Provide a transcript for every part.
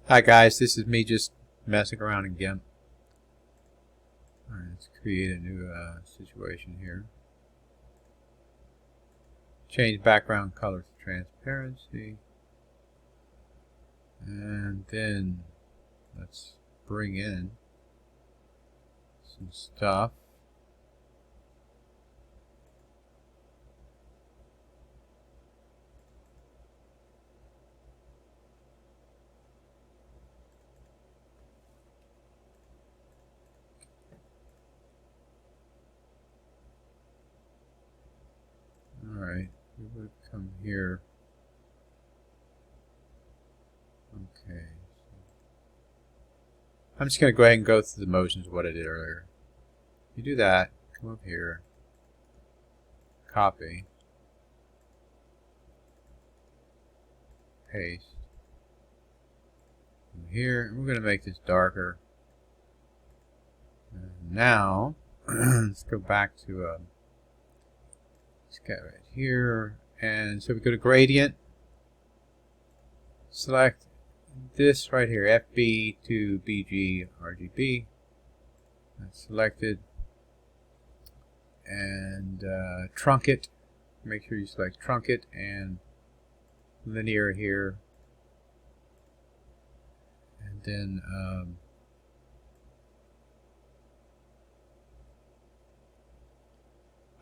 Hi guys, this is me just messing around in GIMP. Alright, let's create a new situation here. Change background color to transparency. And then let's bring in some stuff. Alright, we would come here. Okay. I'm just going to go ahead and go through the motions of what I did earlier. You do that, come up here, copy, paste, come here, and we're going to make this darker. And now, let's go back to let's get right here, and so we go to gradient, select this right here, FB to BG RGB. That's selected, and trunket. Make sure you select trunket and linear here, and then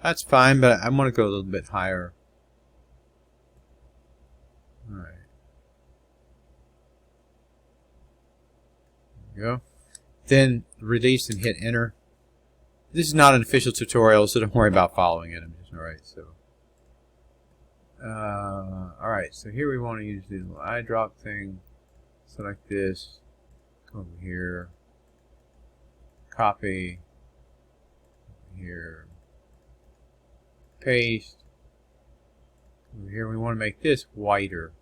that's fine, but I want to go a little bit higher. Alright. There we go. Then release and hit enter. This is not an official tutorial, so don't worry about following it. I'm just alright. So, alright. So here we want to use the little eyedrop thing. Select this. Come over here. Copy. Over here. Paste. Over here we want to make this whiter.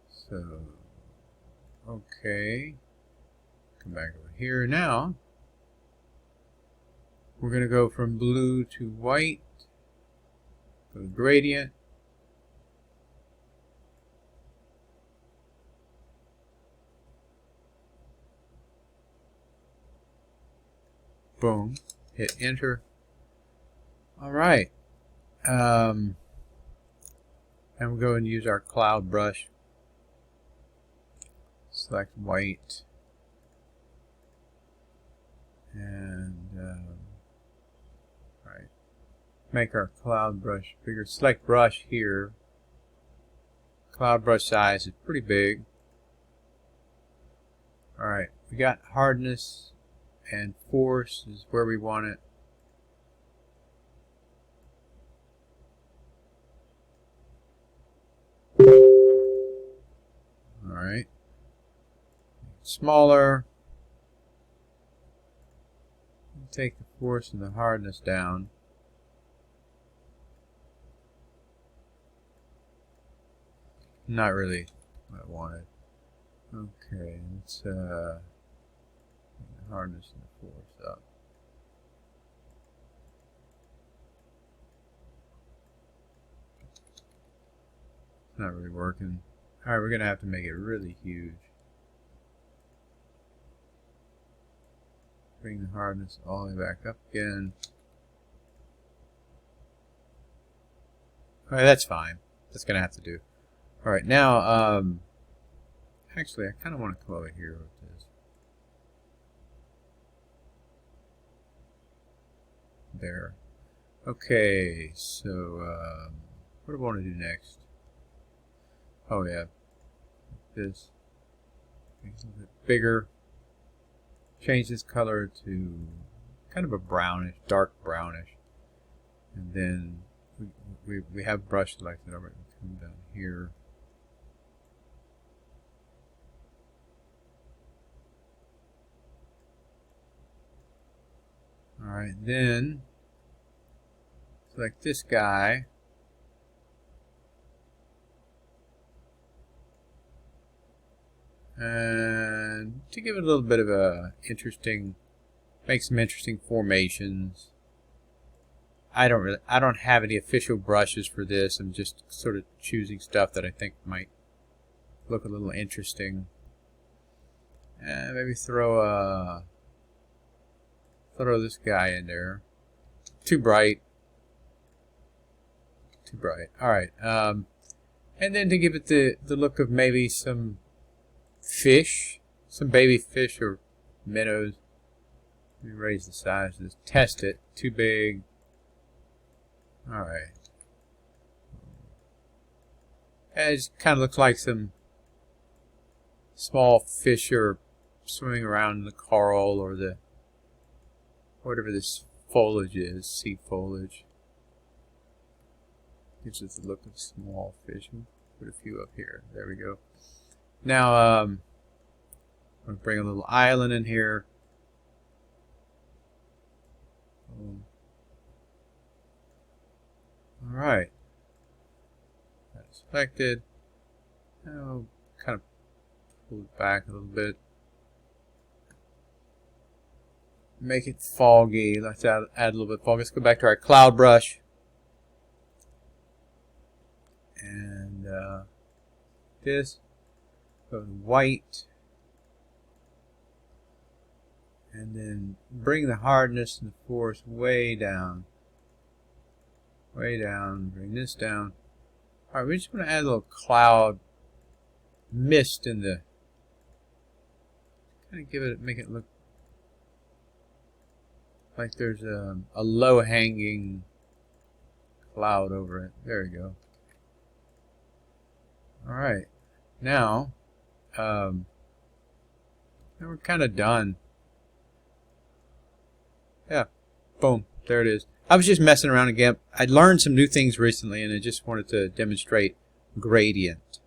So, okay. Come back over here now. We're going to go from blue to white. Go to gradient. Boom. Hit enter. Alright. And we'll go and use our cloud brush. Select white. And alright. Make our cloud brush bigger. Select brush here. Cloud brush size is pretty big. Alright. We got hardness and force is where we want it. Alright. Smaller. Take the force and the hardness down. Not really what I wanted. Okay, let's the hardness and the force up. It's not really working. Alright, we're going to have to make it really huge. Bring the hardness all the way back up again. Alright, that's fine. That's going to have to do. Alright, now, actually, I kind of want to come over here with this. There. Okay, so, what do I want to do next? Oh, yeah. This. Make it a little bit bigger. Change this color to kind of a brownish, dark brownish. And then we have brush selected already. Come down here. Alright, then select this guy. And to give it a little bit of a interesting, make some interesting formations. I don't have any official brushes for this. I'm just sort of choosing stuff that I think might look a little interesting. And maybe throw this guy in there. Too bright. Too bright. Alright. And then to give it the look of maybe some fish. Some baby fish or minnows. Let me raise the size of this. Test it. Too big. Alright. It just kind of looks like some small fish are swimming around in the coral or the whatever this foliage is, sea foliage. Gives us the look of small fish. Put a few up here. There we go. Now, I'm going to bring a little island in here. Alright. That's selected. Now, kind of pull it back a little bit. Make it foggy. Let's add a little bit of fog. Let's go back to our cloud brush. And this. Go to white. And then bring the hardness and the force way down. Way down. Bring this down. Alright, we're just going to add a little cloud mist in the. Kind of give it, make it look like there's a low hanging cloud over it. There we go. Alright. Now we're kind of done. Yeah. Boom. There it is. I was just messing around again. I learned some new things recently and I just wanted to demonstrate gradient.